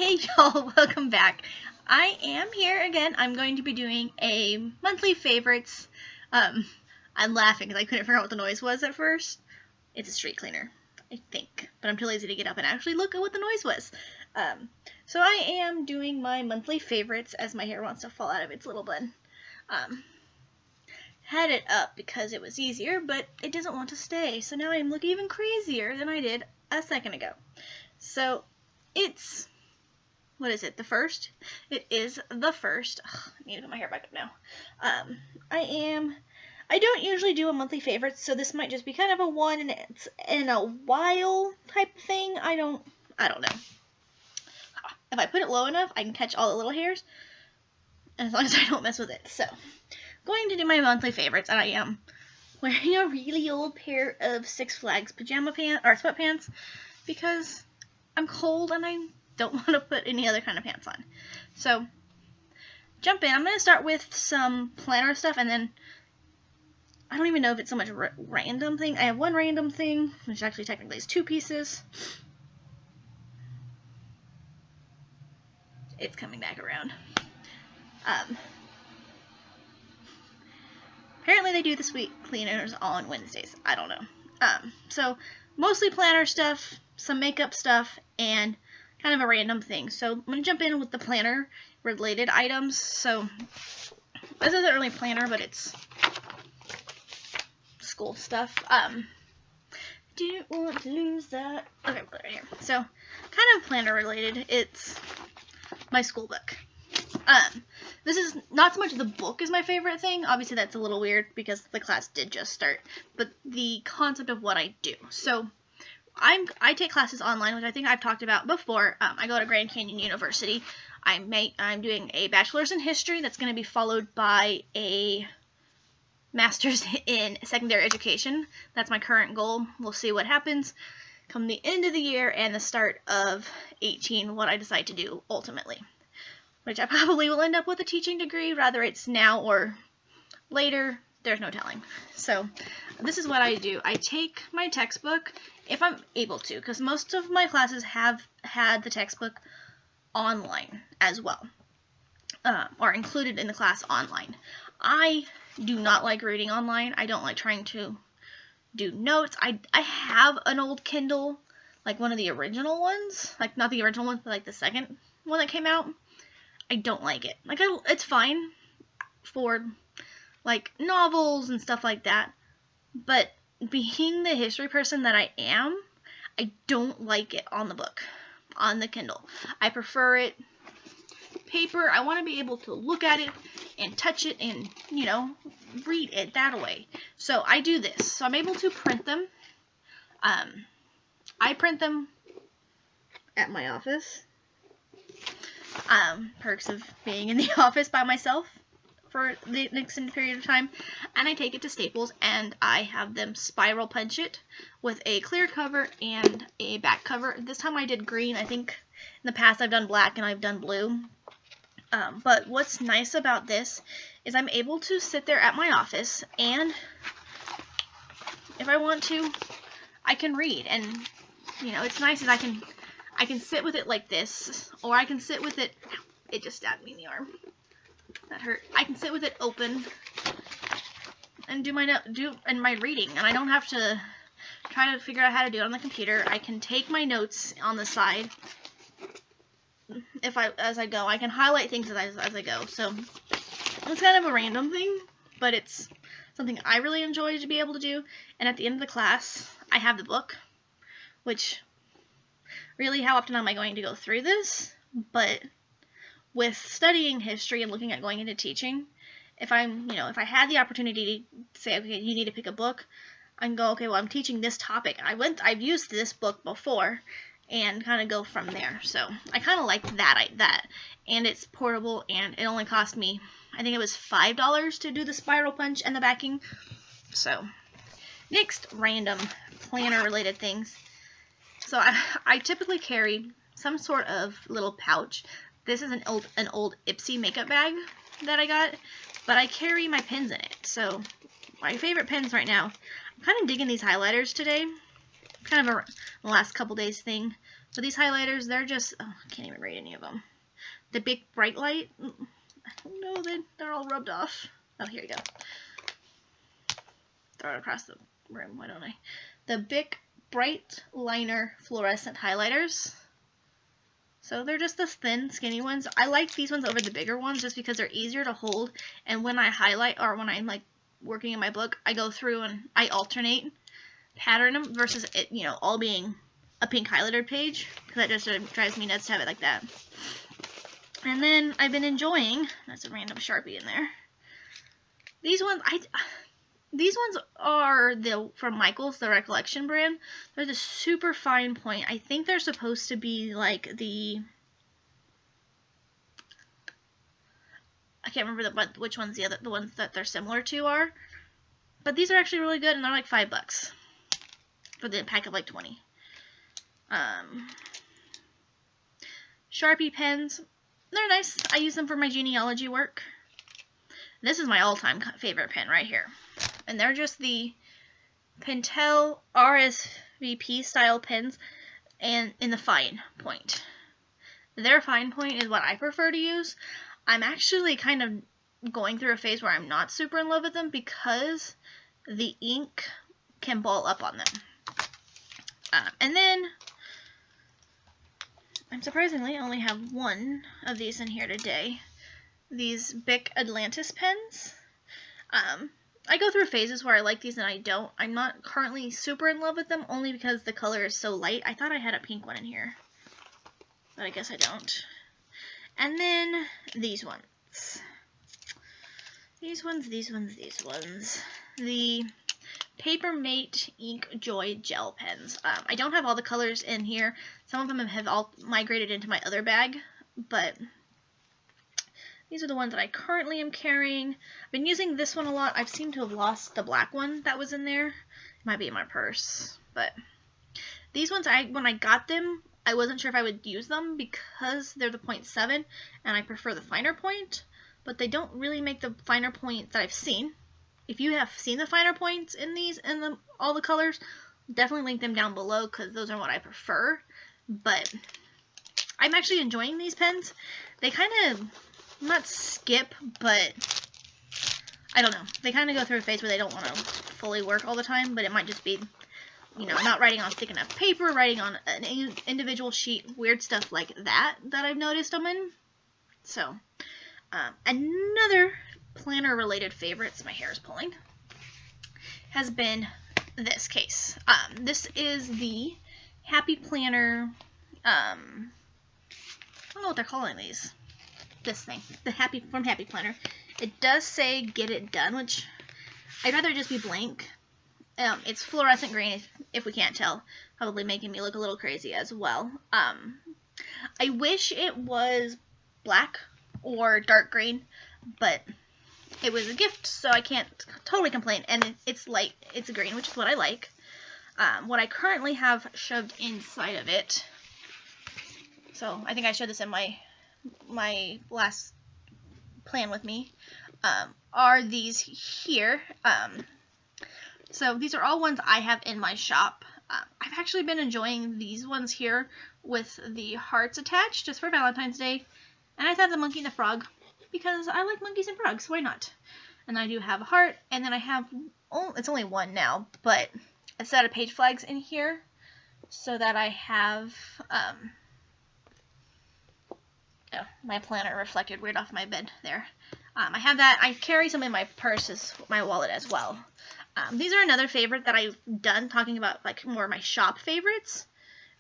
Hey y'all, welcome back. I am here again. I'm going to be doing a monthly favorites. I'm laughing because I couldn't figure out what the noise was at first. It's a street cleaner, I think, but I'm too lazy to get up and actually look at what the noise was. So I am doing my monthly favorites as my hair wants to fall out of its little bun. Had it up because it was easier, but it doesn't want to stay. So now I'm looking even crazier than I did a second ago. So it's, what is it, the first? It is the first. Ugh, I need to get my hair back up now. I don't usually do a monthly favorites, so this might just be kind of a one and it's in a while type thing. I don't know. If I put it low enough, I can catch all the little hairs, as long as I don't mess with it. So, going to do my monthly favorites, and I am wearing a really old pair of Six Flags pajama pants, or sweatpants, because I'm cold and I don't want to put any other kind of pants on. So, jump in. I'm going to start with some planner stuff, and then I don't even know if it's so much random thing. I have one random thing, which actually technically is two pieces. It's coming back around. Apparently they do the sweet cleaners on Wednesdays. I don't know. So mostly planner stuff, some makeup stuff, and kind of a random thing. So I'm going to jump in with the planner related items. So this isn't really planner, but it's school stuff. Didn't want to lose that. Okay, put it right here. So kind of planner related. It's my school book. This is not so much the book is my favorite thing. Obviously that's a little weird because the class did just start, but the concept of what I do. So I take classes online, which I think I've talked about before. I go to Grand Canyon University. I'm doing a bachelor's in history that's going to be followed by a master's in secondary education. That's my current goal. We'll see what happens come the end of the year and the start of 18, what I decide to do ultimately. Which I probably will end up with a teaching degree, whether it's now or later, there's no telling. So this is what I do. I take my textbook, if I'm able to, because most of my classes have had the textbook online as well, or included in the class online. I do not like reading online. I don't like trying to do notes. I have an old Kindle, like one of the original ones, like not the original one, but like the second one that came out. I don't like it. Like, it's fine for, like, novels and stuff like that, but being the history person that I am, I don't like it on the book, on the Kindle. I prefer it paper. I want to be able to look at it and touch it and, you know, read it that way. So I do this. So I'm able to print them. I print them at my office. Perks of being in the office by myself for the extended period of time, and I take it to Staples and I have them spiral punch it with a clear cover and a back cover. This time I did green. I think in the past I've done black and I've done blue. But what's nice about this is I'm able to sit there at my office, and if I want to, I can read. And you know, it's nice as I can sit with it like this, or I can sit with it, it just stabbed me in the arm, that hurt. I can sit with it open and do my reading, and I don't have to try to figure out how to do it on the computer. I can take my notes on the side as I go. I can highlight things as I go. So it's kind of a random thing, but it's something I really enjoy to be able to do. And at the end of the class, I have the book, which really, how often am I going to go through this? But with studying history and looking at going into teaching, if I had the opportunity to say, okay, you need to pick a book, I can go, okay, well, I'm teaching this topic. I've used this book before, and kind of go from there. So I kind of like that, and it's portable, and it only cost me, I think it was $5 to do the spiral punch and the backing. So next, random planner related things. So I typically carry some sort of little pouch. This is an old Ipsy makeup bag that I got, but I carry my pens in it. So my favorite pens right now, I'm kind of digging these highlighters today. kind of a last couple days thing. But these highlighters, they're just, oh, I can't even rate any of them. The Big Bright Light, I don't know, they're all rubbed off. Oh, here you go. Throw it across the room, why don't I? The Bic Bright Liner Fluorescent Highlighters. So they're just the thin, skinny ones. I like these ones over the bigger ones just because they're easier to hold. And when I highlight, or when I'm like working in my book, I go through and I alternate pattern them versus it, you know, all being a pink highlighter page. Because that just drives me nuts to have it like that. And then I've been enjoying, that's a random Sharpie in there. These ones, these ones are from Michaels, the Recollection brand. They're the super fine point. I think they're supposed to be like I can't remember which ones the ones that they're similar to are. But these are actually really good, and they're like $5 for the pack of like 20. Sharpie pens, they're nice. I use them for my genealogy work. This is my all-time favorite pen right here. And they're just the Pentel RSVP style pens and in the fine point. Their fine point is what I prefer to use. I'm actually kind of going through a phase where I'm not super in love with them because the ink can ball up on them. And then I'm surprisingly only have one of these in here today. These Bic Atlantis pens. I go through phases where I like these and I don't. I'm not currently super in love with them only because the color is so light. I thought I had a pink one in here, but I guess I don't. And then these ones. These ones. The Papermate Ink Joy Gel pens. I don't have all the colors in here. Some of them have all migrated into my other bag, but these are the ones that I currently am carrying. I've been using this one a lot. I've seemed to have lost the black one that was in there. It might be in my purse, but these ones, when I got them, I wasn't sure if I would use them because they're the 0.7 and I prefer the finer point, but they don't really make the finer point that I've seen. If you have seen the finer points in these and all the colors, definitely link them down below because those are what I prefer. But I'm actually enjoying these pens. They kind of not skip, but I don't know. They kind of go through a phase where they don't want to fully work all the time, but it might just be, you know, not writing on thick enough paper, writing on an individual sheet, weird stuff like that I've noticed them in. So, another planner-related favorite, my hair is pulling, has been this case. This is the Happy Planner, I don't know what they're calling these. This thing, from Happy Planner. It does say "Get It Done," which I'd rather just be blank. It's fluorescent green, if we can't tell, probably making me look a little crazy as well. I wish it was black or dark green, but it was a gift, so I can't totally complain. And it's light, it's green, which is what I like. What I currently have shoved inside of it, so I think I showed this in my last plan with me, are these here. So these are all ones I have in my shop. I've actually been enjoying these ones here with the hearts attached just for Valentine's Day. And I thought the Monkey and the Frog because I like monkeys and frogs, why not? And I do have a heart, and then I have, it's only one now, but a set of page flags in here so that I have, oh, my planner reflected weird off my bed there. I have that. I carry some in my purse, my wallet as well. These are another favorite that I've done, talking about like more of my shop favorites.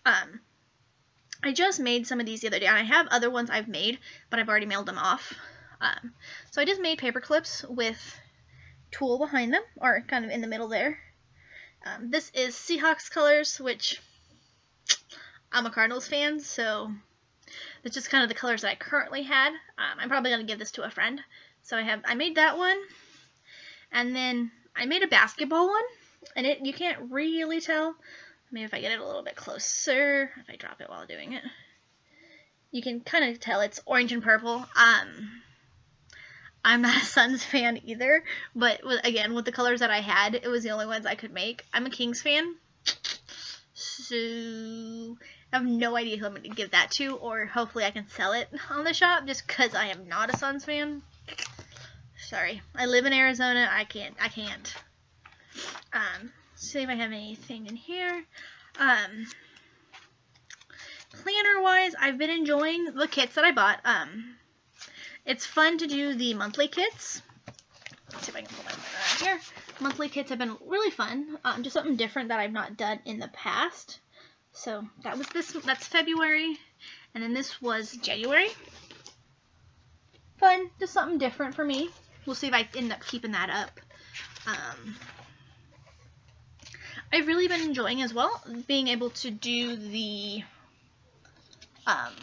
I just made some of these the other day, and I have other ones I've made, but I've already mailed them off. So I just made paper clips with tulle behind them, or kind of in the middle there. This is Seahawks colors, which I'm a Cardinals fan, so it's just kind of the colors that I currently had. I'm probably going to give this to a friend. So I made that one, and then I made a basketball one, and you can't really tell. Maybe if I get it a little bit closer, if I drop it while doing it, you can kind of tell it's orange and purple. I'm not a Suns fan either, but again, with the colors that I had, it was the only ones I could make. I'm a Kings fan, so I have no idea who I'm going to give that to, or hopefully I can sell it on the shop just because I am not a Suns fan. Sorry. I live in Arizona. I can't. See if I have anything in here. Planner-wise, I've been enjoying the kits that I bought. It's fun to do the monthly kits. Let's see if I can pull my planner out here. Monthly kits have been really fun. Just something different that I've not done in the past. So that was that's February, and then this was January. Fun, just something different for me. We'll see if I end up keeping that up. I've really been enjoying as well being able to do the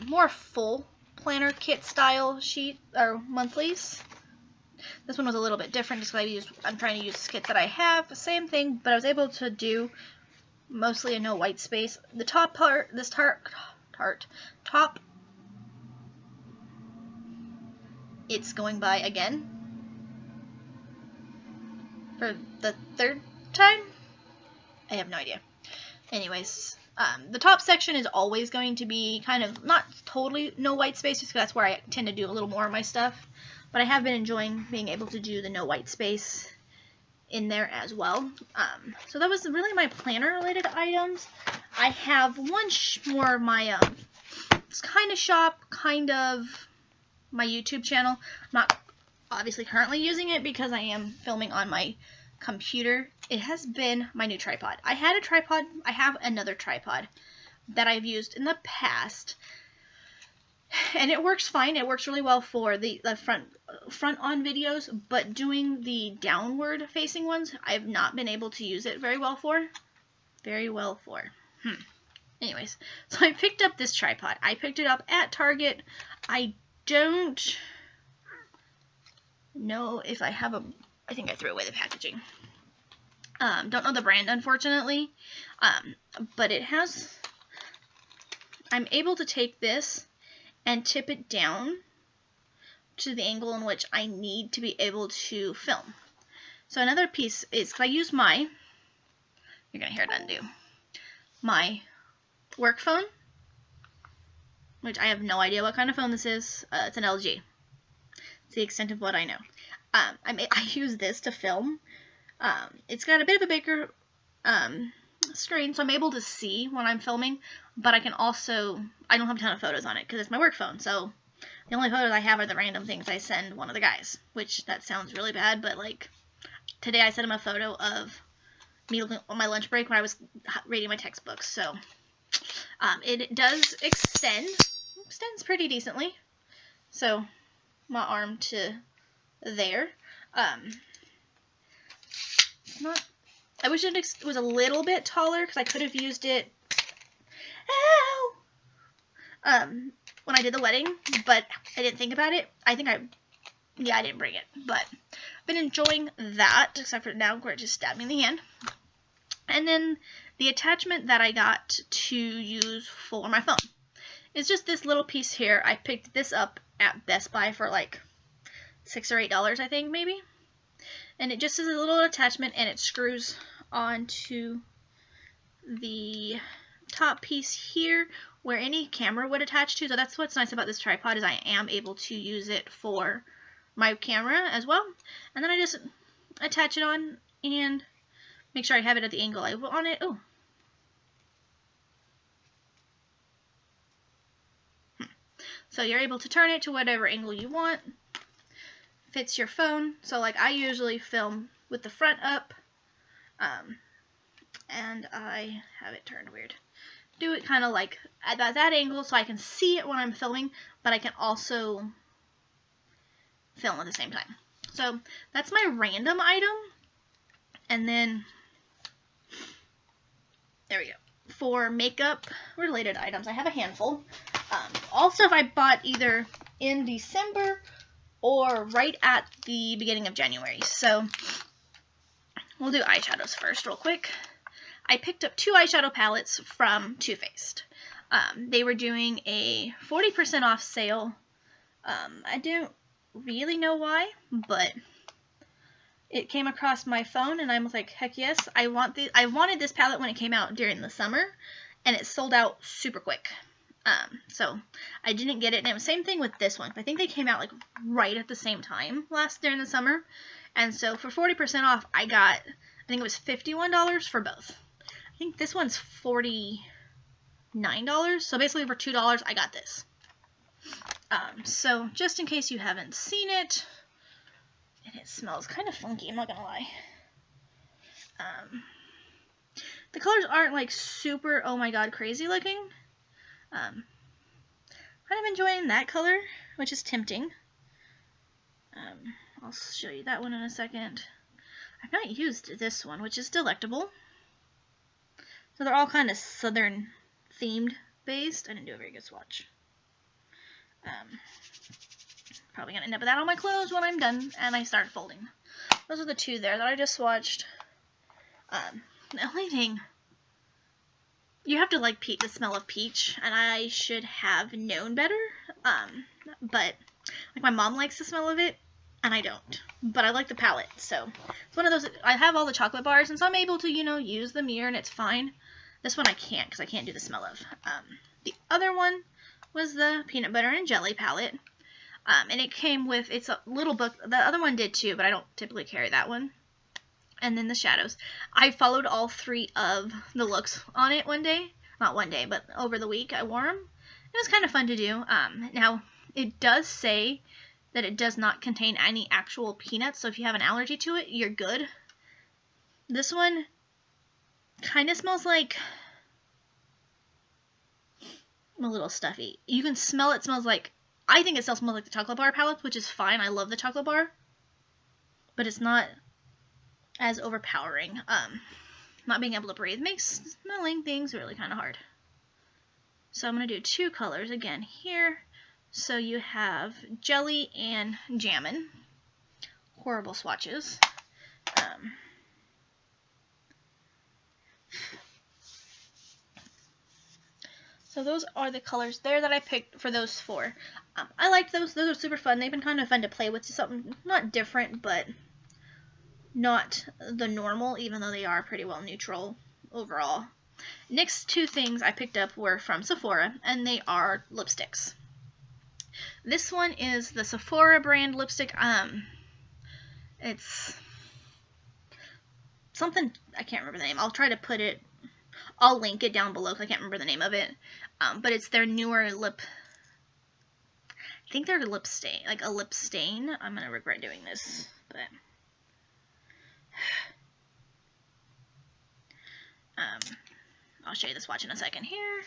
more full planner kit style sheet or monthlies. This one was a little bit different just because I'm trying to use kits that I have. Same thing, but I was able to do mostly a no white space. The top part, this top, it's going by again for the third time. I have no idea. Anyways, the top section is always going to be kind of not totally no white space, just because that's where I tend to do a little more of my stuff. But I have been enjoying being able to do the no white space in there as well. So that was really my planner related items. I have one more of my it's kind of shop, kind of my YouTube channel. I'm not obviously currently using it because I am filming on my computer. It has been my new tripod. I had a tripod. I have another tripod that I've used in the past, and it works fine. It works really well for the front on videos, but doing the downward facing ones, I've not been able to use it very well for. Anyways, so I picked up this tripod. I picked it up at Target. I don't know if I have I think I threw away the packaging. Don't know the brand, unfortunately. But it has, I'm able to take this and tip it down to the angle in which I need to be able to film. So another piece is, I use you're going to hear it undo, my work phone, which I have no idea what kind of phone this is. It's an LG. It's the extent of what I know. I use this to film. It's got a bit of a bigger screen, so I'm able to see when I'm filming, but I don't have a ton of photos on it because it's my work phone, so the only photos I have are the random things I send one of the guys, which that sounds really bad, but like today I sent him a photo of me on my lunch break when I was reading my textbooks, so it does extends pretty decently, so my arm to there. I wish it was a little bit taller because I could have used it when I did the wedding, but I didn't think about it. I didn't bring it, but I've been enjoying that, except for now where it just stabbed me in the hand. And then the attachment that I got to use for my phone is just this little piece here. I picked this up at Best Buy for like $6 or $8, I think, maybe. And it just is a little attachment, and it screws onto the top piece here where any camera would attach to. So that's what's nice about this tripod, is I am able to use it for my camera as well. And then I just attach it on and make sure I have it at the angle I want it. Oh. So you're able to turn it to whatever angle you want. Fits your phone. So like I usually film with the front up, and I have it turned weird. Do it kind of like at that angle so I can see it when I'm filming, but I can also film at the same time. So that's my random item. And then there we go. For makeup related items, I have a handful. All stuff I bought either in December or right at the beginning of January. So we'll do eyeshadows first real quick. I picked up 2 eyeshadow palettes from Too Faced. They were doing a 40% off sale. I don't really know why, but it came across my phone and I was like, heck yes, I wanted this palette when it came out during the summer, and it sold out super quick. So I didn't get it, and it was same thing with this one. I think they came out like right at the same time during the summer, and so for 40% off, I think it was $51 for both. I think this one's $49, so basically for $2, I got this. So just in case you haven't seen it, and it smells kind of funky, I'm not gonna lie. The colors aren't like super, oh my god, crazy looking. Kind of enjoying that color, which is tempting. I'll show you that one in a second. I've not used this one, which is Delectable. So they're all kind of southern themed based. I didn't do a very good swatch. Probably going to end up with that on my clothes when I'm done and I start folding. Those are the two there that I just swatched. The only thing, you have to like the smell of peach, and I should have known better, but like my mom likes the smell of it, and I don't, but I like the palette, so it's one of those, I have all the chocolate bars, and so I'm able to, use the mirror, and it's fine. This one I can't, because I can't do the smell of. The other one was the peanut butter and jelly palette, and it came with, it's a little book, the other one did too, but I don't typically carry that one. And then the shadows. I followed all three of the looks on it one day. Not one day, but over the week I wore them. It was kind of fun to do. Now, it does say that it does not contain any actual peanuts, so if you have an allergy to it, you're good. This one kind of smells like a little stuffy. You can smell it smells like, I think it still smells like the chocolate bar palette, which is fine. I love the chocolate bar. But it's not as overpowering. Not being able to breathe makes smelling things really kind of hard. So I'm going to do two colors again here. So you have Jelly and Jammin'. Horrible swatches. So those are the colors there that I picked for those four. I liked those. Those are super fun. They've been kind of fun to play with. Something not different, but not the normal, even though they are pretty well neutral overall. Next two things I picked up were from Sephora, and they are lipsticks. This one is the Sephora brand lipstick. It's something, I can't remember the name. I'll try to put it, I'll link it down below because I can't remember the name of it. But it's their newer lip, I think they're lip stain, like a lip stain. I'm going to regret doing this, but I'll show you the swatch in a second here.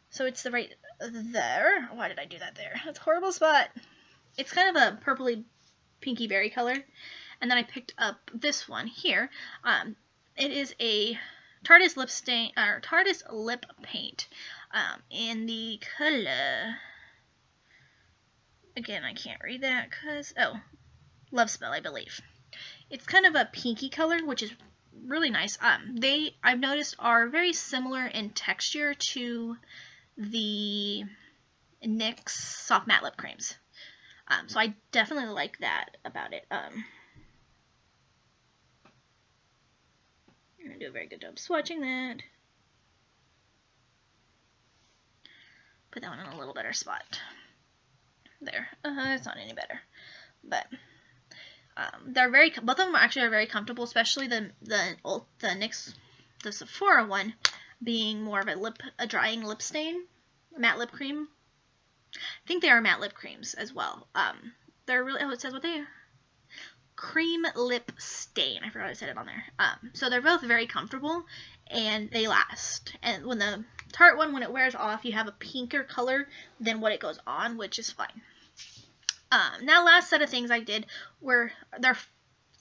So it's the right there. Why did I do that there? That's a horrible spot. It's kind of a purpley pinky berry color. And then I picked up this one here. It is a Tarte's lip stain, or Tarte's lip paint, in the color. Again, I can't read that because Love Spell, I believe. It's kind of a pinky color, which is really nice. They, I've noticed, are very similar in texture to the NYX Soft Matte Lip Creams. So I definitely like that about it. I'm going to do a very good job swatching that. Put that one in a little better spot. There. It's not any better. But they're both of them actually are very comfortable, especially the NYX, the Sephora one being more of a drying lip stain, matte lip cream. I think they are matte lip creams as well. They're really, it says what they are. Cream lip stain. I forgot I said it on there. So they're both very comfortable and they last. And when the Tarte one, when it wears off, you have a pinker color than what it goes on, which is fine. Now, last set of things I did were, there are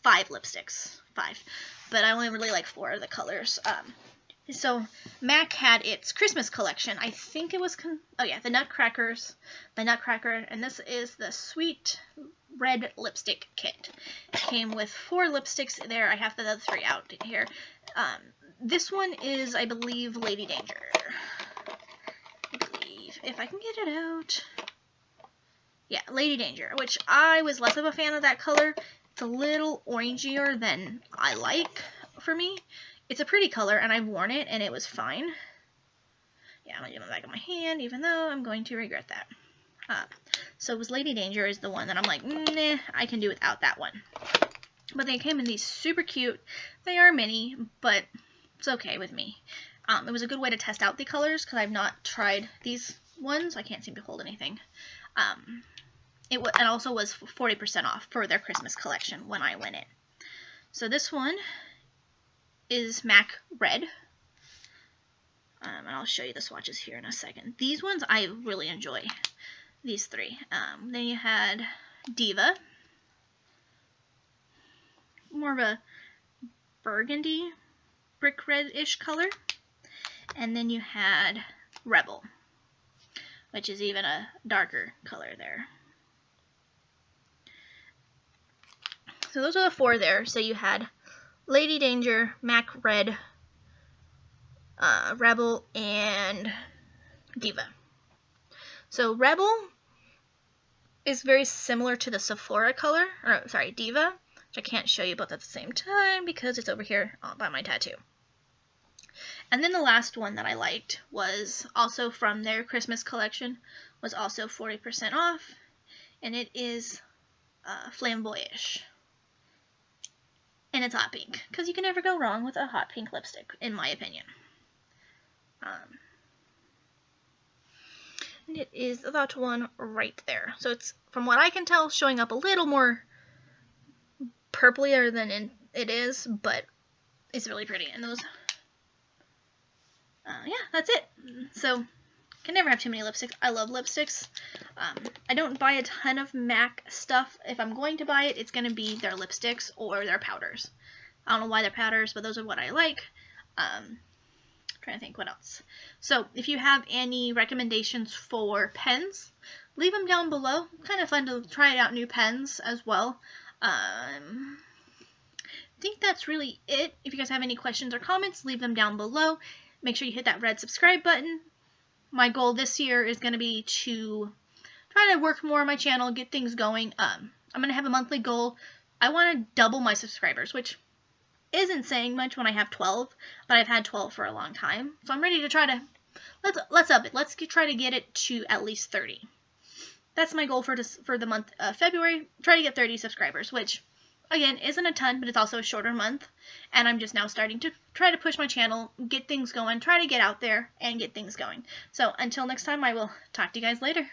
5 lipsticks. 5. But I only really like 4 of the colors. So, MAC had its Christmas collection. I think it was, the Nutcracker, and this is the Sweet Red Lipstick Kit. It came with 4 lipsticks there. I have the other 3 out here. This one is, I believe, Lady Danger. If I can get it out. Yeah, Lady Danger, which I was less of a fan of that color. It's a little orangier than I like for me. It's a pretty color, and I've worn it, and it was fine. Yeah, I'm going to do the back of my hand, even though I'm going to regret that. So it was Lady Danger is the one that I'm like, nah, I can do without that one. But they came in these super cute. They are mini, but it's okay with me. It was a good way to test out the colors because I've not tried these ones. I can't seem to hold anything. It also was 40% off for their Christmas collection when I went in. So this one is MAC Red. And I'll show you the swatches here in a second. These ones I really enjoy. These three. Then you had Diva. More of a burgundy, brick red-ish color. And then you had Rebel, which is even a darker color there. So those are the four there. So you had Lady Danger, MAC Red, Rebel, and Diva. So Rebel is very similar to the Sephora color, or sorry, Diva, which I can't show you both at the same time because it's over here by my tattoo. And then the last one that I liked was also from their Christmas collection, was also 40% off, and it is Flamboyish. And it's hot pink, because you can never go wrong with a hot pink lipstick, in my opinion. And it is that one right there. So it's, from what I can tell, showing up a little more purplier than it is, but it's really pretty. And those, yeah, that's it. So, can never have too many lipsticks. I love lipsticks. I don't buy a ton of MAC stuff. If I'm going to buy it, it's going to be their lipsticks or their powders. I don't know why they're powders, but those are what I like. Trying to think what else. So if you have any recommendations for pens, leave them down below. Kind of fun to try out new pens as well. I think that's really it. If you guys have any questions or comments, leave them down below. Make sure you hit that red subscribe button. My goal this year is going to be to try to work more on my channel, get things going. I'm going to have a monthly goal. I want to double my subscribers, which isn't saying much when I have 12, but I've had 12 for a long time. So I'm ready to try to, let's up it. Let's try to get it to at least 30. That's my goal for the month of February. Try to get 30 subscribers, which, again, isn't a ton, but it's also a shorter month. And I'm just now starting to try to push my channel, get things going, try to get out there and get things going. So until next time, I will talk to you guys later.